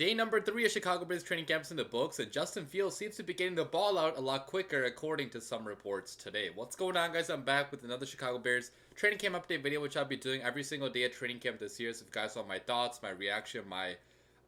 Day number 3 of Chicago Bears training camps in the books, and Justin Fields seems to be getting the ball out a lot quicker according to some reports today. What's going on, guys? I'm back with another Chicago Bears training camp update video, which I'll be doing every single day at training camp this year. So if you guys want my thoughts, my reaction, my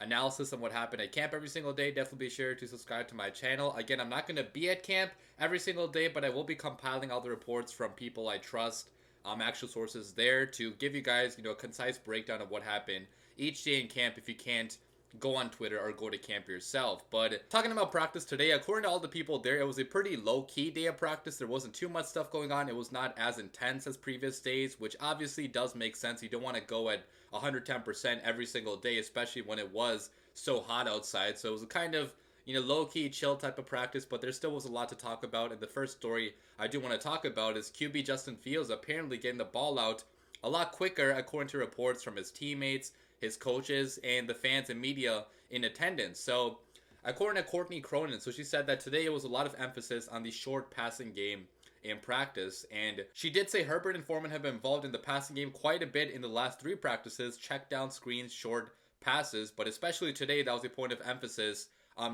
analysis on what happened at camp every single day, definitely be sure to subscribe to my channel. Again, I'm not going to be at camp every single day, but I will be compiling all the reports from people I trust, actual sources there, to give you guys, a concise breakdown of what happened each day in camp if you can't go on Twitter or go to camp yourself. But talking about practice today, according to all the people there, it was a pretty low-key day of practice. There wasn't too much stuff going on. It was not as intense as previous days, which obviously does make sense. You don't want to go at 110% every single day, especially when it was so hot outside. So it was a kind of, low-key, chill type of practice, but there still was a lot to talk about. And the first story I do want to talk about is QB Justin Fields apparently getting the ball out a lot quicker, according to reports from his teammates, his coaches, and the fans and media in attendance. So, according to Courtney Cronin, so she said that today it was a lot of emphasis on the short passing game in practice. And she did say Herbert and Foreman have been involved in the passing game quite a bit in the last 3 practices, check down screens, short passes, but especially today, that was a point of emphasis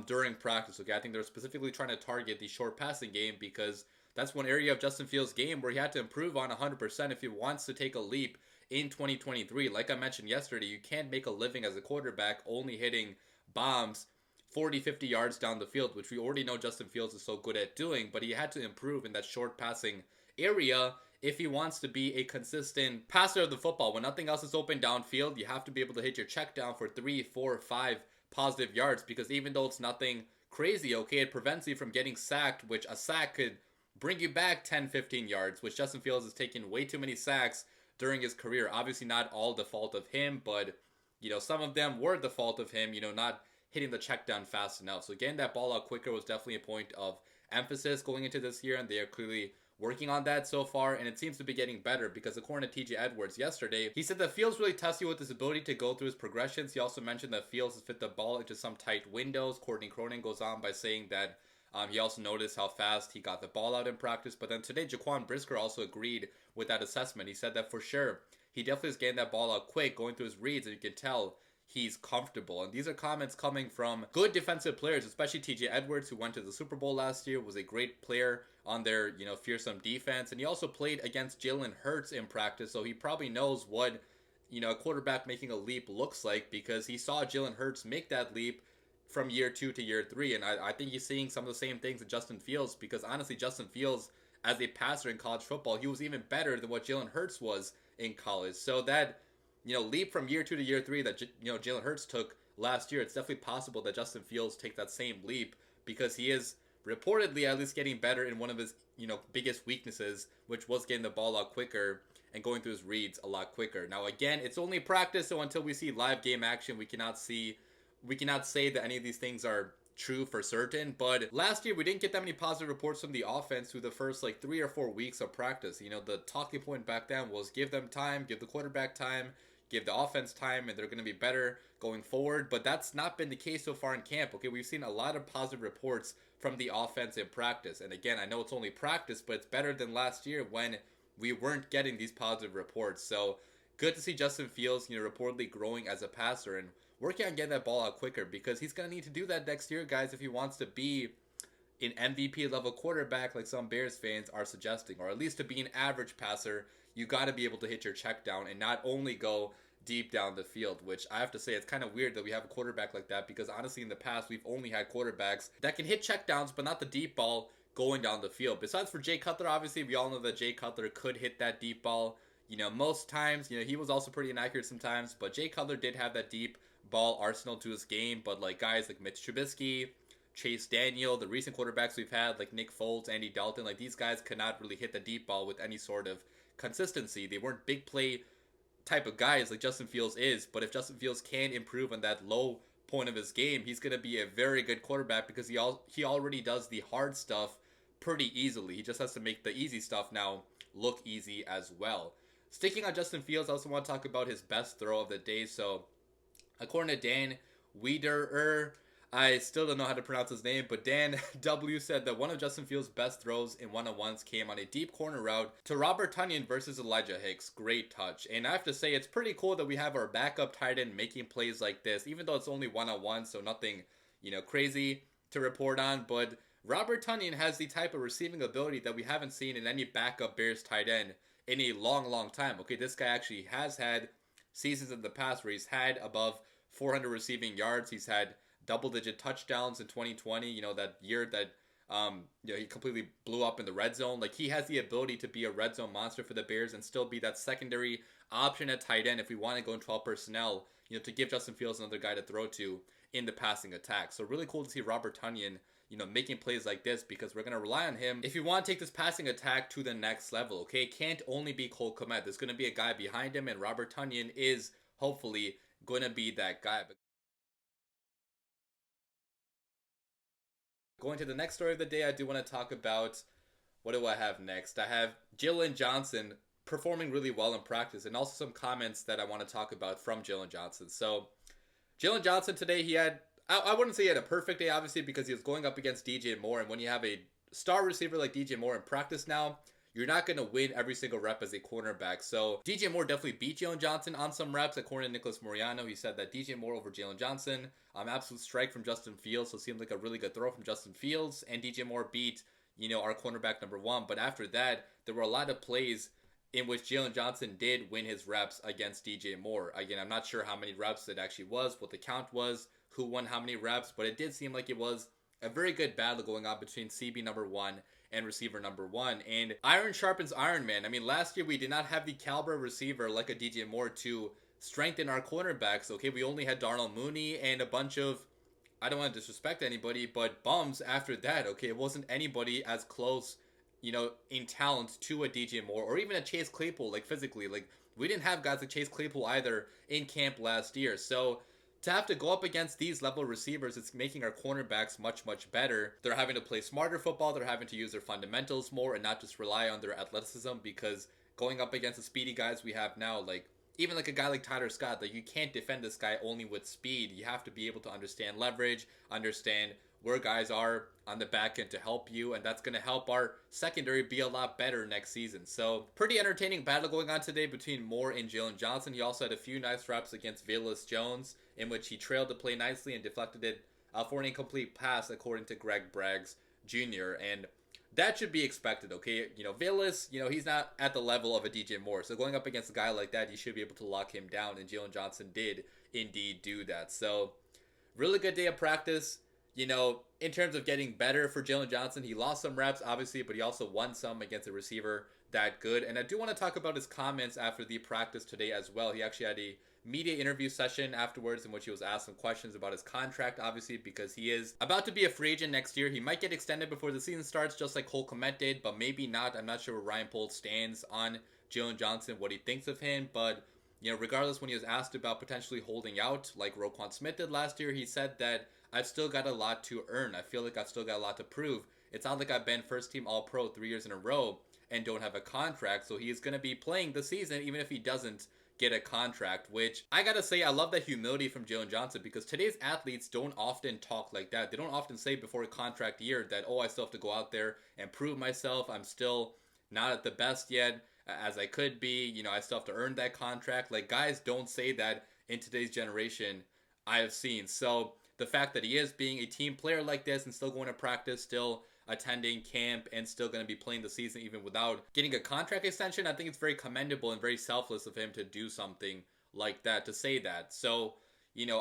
during practice. Okay, I think they're specifically trying to target the short passing game because that's one area of Justin Fields' game where he had to improve on 100% if he wants to take a leap in 2023. Like I mentioned yesterday, you can't make a living as a quarterback only hitting bombs 40, 50 yards down the field, which we already know Justin Fields is so good at doing, but he had to improve in that short passing area if he wants to be a consistent passer of the football. When nothing else is open downfield, you have to be able to hit your check down for 3, 4, 5 positive yards, because even though it's nothing crazy, okay, it prevents you from getting sacked, which a sack could bring you back 10, 15 yards, which Justin Fields has taken way too many sacks during his career. Obviously not all the fault of him, but some of them were the fault of him, not hitting the check down fast enough. So getting that ball out quicker was definitely a point of emphasis going into this year, and they are clearly working on that so far, and it seems to be getting better because according to TJ Edwards yesterday, he said that Fields really tests you with his ability to go through his progressions. He also mentioned that Fields has fit the ball into some tight windows. Courtney Cronin goes on by saying that he also noticed how fast he got the ball out in practice. But then today, Jaquan Brisker also agreed with that assessment. He said that for sure, he definitely is getting that ball out quick, going through his reads, and you can tell he's comfortable. And these are comments coming from good defensive players, especially TJ Edwards, who went to the Super Bowl last year, was a great player on their, fearsome defense. And he also played against Jalen Hurts in practice, so he probably knows what, a quarterback making a leap looks like, because he saw Jalen Hurts make that leap from year 2 to year 3, and I think he's seeing some of the same things in Justin Fields, because honestly, Justin Fields, as a passer in college football, he was even better than what Jalen Hurts was in college. So that, leap from year 2 to year 3 that, Jalen Hurts took last year, it's definitely possible that Justin Fields take that same leap, because he is reportedly at least getting better in one of his, biggest weaknesses, which was getting the ball out quicker and going through his reads a lot quicker. Now, again, it's only practice, so until we see live game action, we cannot say that any of these things are true for certain. But last year, we didn't get that many positive reports from the offense through the first 3 or 4 weeks of practice. The talking point back then was give them time, give the quarterback time, give the offense time, and they're going to be better going forward. But that's not been the case so far in camp. Okay, we've seen a lot of positive reports from the offense in practice. And again, I know it's only practice, but it's better than last year when we weren't getting these positive reports. So good to see Justin Fields, reportedly growing as a passer and working on getting that ball out quicker, because he's going to need to do that next year, guys, if he wants to be an MVP level quarterback like some Bears fans are suggesting, or at least to be an average passer. You got to be able to hit your check down and not only go deep down the field, which I have to say, it's kind of weird that we have a quarterback like that, because honestly in the past we've only had quarterbacks that can hit check downs but not the deep ball going down the field. Besides for Jay Cutler, obviously we all know that Jay Cutler could hit that deep ball, most times. He was also pretty inaccurate sometimes, but Jay Cutler did have that deep ball arsenal to his game. But guys like Mitch Trubisky, Chase Daniel, the recent quarterbacks we've had like Nick Foles, Andy Dalton, these guys could not really hit the deep ball with any sort of consistency. They weren't big play type of guys like Justin Fields is. But if Justin Fields can improve on that low point of his game, he's going to be a very good quarterback, because he already does the hard stuff pretty easily. He just has to make the easy stuff now look easy as well. Sticking on Justin Fields, I also want to talk about his best throw of the day. So according to Dan Wiederer, I still don't know how to pronounce his name, but Dan W said that one of Justin Fields' best throws in one-on-ones came on a deep corner route to Robert Tonyan versus Elijah Hicks. Great touch. And I have to say, it's pretty cool that we have our backup tight end making plays like this, even though it's only one-on-one, so nothing, crazy to report on. But Robert Tonyan has the type of receiving ability that we haven't seen in any backup Bears tight end in a long, long time. Okay, this guy actually has had seasons in the past where he's had above 400 receiving yards. He's had double-digit touchdowns in 2020. That year that he completely blew up in the red zone. Like, he has the ability to be a red zone monster for the Bears and still be that secondary option at tight end if we want to go in 12 personnel. To give Justin Fields another guy to throw to in the passing attack. So really cool to see Robert Tonyan, making plays like this, because we're going to rely on him if you want to take this passing attack to the next level. Okay, it can't only be Cole Kmet. There's going to be a guy behind him, and Robert Tonyan is hopefully going to be that guy. But going to the next story of the day, I do want to talk about, what do I have next? I have Jalen Johnson performing really well in practice, and also some comments that I want to talk about from Jalen Johnson. So Jalen Johnson today, he had, I wouldn't say he had a perfect day, obviously, because he was going up against DJ Moore. And when you have a star receiver like DJ Moore in practice now, you're not going to win every single rep as a cornerback. So DJ Moore definitely beat Jalen Johnson on some reps. According to Nicholas Moriano, he said that DJ Moore over Jalen Johnson. Absolute strike from Justin Fields. So it seemed like a really good throw from Justin Fields. And DJ Moore beat, our cornerback number one. But after that, there were a lot of plays in which Jalen Johnson did win his reps against DJ Moore. Again, I'm not sure how many reps it actually was, what the count was, who won how many reps, but it did seem like it was a very good battle going on between CB number one and receiver number one. And iron sharpens iron, man. I mean, last year we did not have the caliber receiver like a DJ Moore to strengthen our cornerbacks. Okay, we only had Darnell Mooney and a bunch of, I don't want to disrespect anybody, but bums after that. Okay, it wasn't anybody as close, in talent to a DJ Moore or even a Chase Claypool, like physically. Like, we didn't have guys like Chase Claypool either in camp last year. So to have to go up against these level receivers, it's making our cornerbacks much, much better. They're having to play smarter football. They're having to use their fundamentals more and not just rely on their athleticism, because going up against the speedy guys we have now, like even like a guy like Tyler Scott, like you can't defend this guy only with speed. You have to be able to understand leverage, understand where guys are on the back end to help you, and that's going to help our secondary be a lot better next season. So pretty entertaining battle going on today between Moore and Jalen Johnson. He also had a few nice reps against Velus Jones, in which he trailed the play nicely and deflected it for an incomplete pass, according to Greg Braggs Jr. And that should be expected, okay? Velus, he's not at the level of a DJ Moore. So going up against a guy like that, you should be able to lock him down, and Jalen Johnson did indeed do that. So really good day of practice. In terms of getting better for Jalen Johnson, he lost some reps, obviously, but he also won some against a receiver that good. And I do want to talk about his comments after the practice today as well. He actually had a media interview session afterwards in which he was asked some questions about his contract, obviously, because he is about to be a free agent next year. He might get extended before the season starts, just like Cole Kmet did, but maybe not. I'm not sure where Ryan Poles stands on Jalen Johnson, what he thinks of him, but regardless, when he was asked about potentially holding out like Roquan Smith did last year, he said that I've still got a lot to earn. I feel like I've still got a lot to prove. It's not like I've been first team All-Pro 3 years in a row and don't have a contract, so he's going to be playing the season even if he doesn't get a contract, which I gotta say, I love that humility from Jalen Johnson, because today's athletes don't often talk like that. They don't often say before a contract year that, oh, I still have to go out there and prove myself. I'm still not at the best yet as I could be. I still have to earn that contract. Like, guys don't say that in today's generation, I have seen. So the fact that he is being a team player like this and still going to practice, still attending camp, and still going to be playing the season even without getting a contract extension, I think it's very commendable and very selfless of him to do something like that, to say that. So,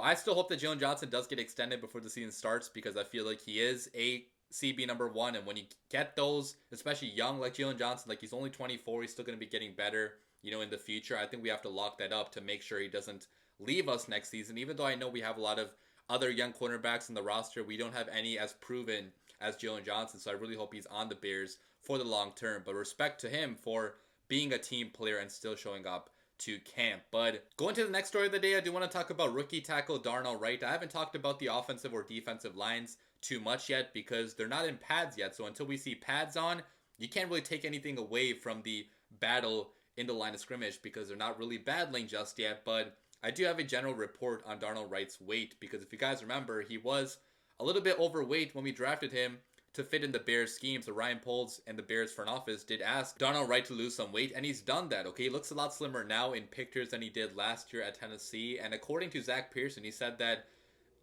I still hope that Jalen Johnson does get extended before the season starts, because I feel like he is a CB number one, and when you get those, especially young like Jalen Johnson, like he's only 24, he's still going to be getting better, in the future. I think we have to lock that up to make sure he doesn't leave us next season, even though I know we have a lot of other young cornerbacks in the roster. We don't have any as proven as Jalen Johnson, so I really hope he's on the Bears for the long term. But respect to him for being a team player and still showing up to camp. But going to the next story of the day, I do want to talk about rookie tackle Darnell Wright. I haven't talked about the offensive or defensive lines too much yet because they're not in pads yet. So until we see pads on, you can't really take anything away from the battle in the line of scrimmage because they're not really battling just yet. But I do have a general report on Darnell Wright's weight, because if you guys remember, he was a little bit overweight when we drafted him to fit in the Bears scheme. So Ryan Poles and the Bears front office did ask Darnell Wright to lose some weight, and he's done that. Okay, he looks a lot slimmer now in pictures than he did last year at Tennessee. And according to Zach Pearson, he said that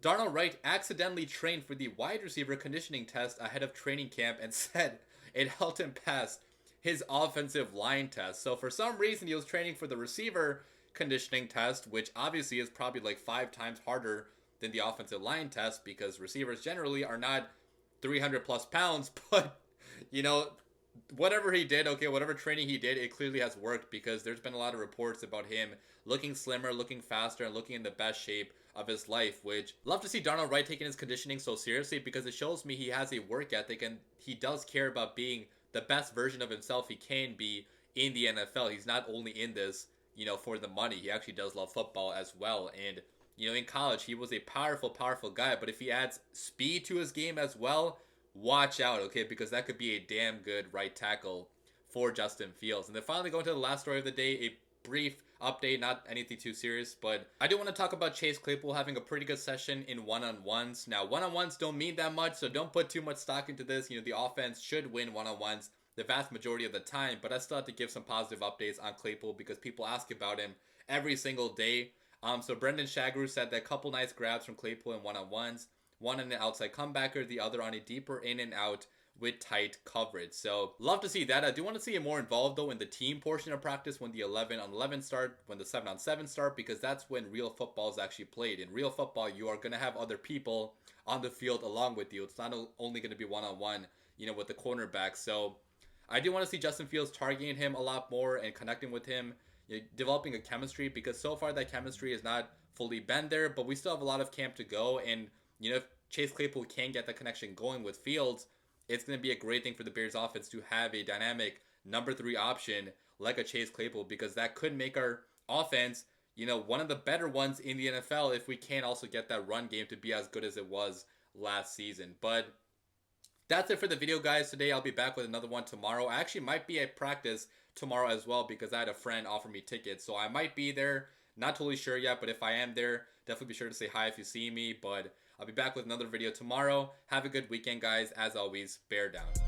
Darnell Wright accidentally trained for the wide receiver conditioning test ahead of training camp and said it helped him pass his offensive line test. So for some reason, he was training for the receiver conditioning test, which obviously is probably like 5 times harder than the offensive line test because receivers generally are not 300 plus pounds. But, you know, whatever he did, okay, whatever training he did, it clearly has worked because there's been a lot of reports about him looking slimmer, looking faster, and looking in the best shape of his life, which love to see Darnell Wright taking his conditioning so seriously because it shows me he has a work ethic and he does care about being the best version of himself he can be in the NFL. He's not only in this, you know, for the money. He actually does love football as well. And, you know, in college, he was a powerful, powerful guy. But if he adds speed to his game as well, watch out, okay? Because that could be a damn good right tackle for Justin Fields. And then finally going to the last story of the day, a brief update, not anything too serious, but I do want to talk about Chase Claypool having a pretty good session in one-on-ones. Now, one-on-ones don't mean that much, so don't put too much stock into this. You know, the offense should win one-on-ones the vast majority of the time, but I still have to give some positive updates on Claypool because people ask about him every single day. So Brendan Shagru said that a couple nice grabs from Claypool in one-on-ones, one on an outside comebacker, the other on a deeper in and out with tight coverage. So love to see that. I do want to see him more involved though in the team portion of practice when the 11 on 11 start, when the 7 on 7 start, because that's when real football is actually played. In real football, you are going to have other people on the field along with you. It's not only going to be one-on-one, you know, with the cornerback. So I do want to see Justin Fields targeting him a lot more and connecting with him, you know, developing a chemistry, because so far that chemistry has not fully been there, but we still have a lot of camp to go. And, you know, if Chase Claypool can get the connection going with Fields, it's going to be a great thing for the Bears offense to have a dynamic number 3 option like a Chase Claypool, because that could make our offense, you know, one of the better ones in the NFL if we can also get that run game to be as good as it was last season. But that's it for the video, guys. Today I'll be back with another one tomorrow. I actually might be at practice tomorrow as well because I had a friend offer me tickets. So I might be there. Not totally sure yet, but if I am there, definitely be sure to say hi if you see me. But I'll be back with another video tomorrow. Have a good weekend, guys. As always, bear down.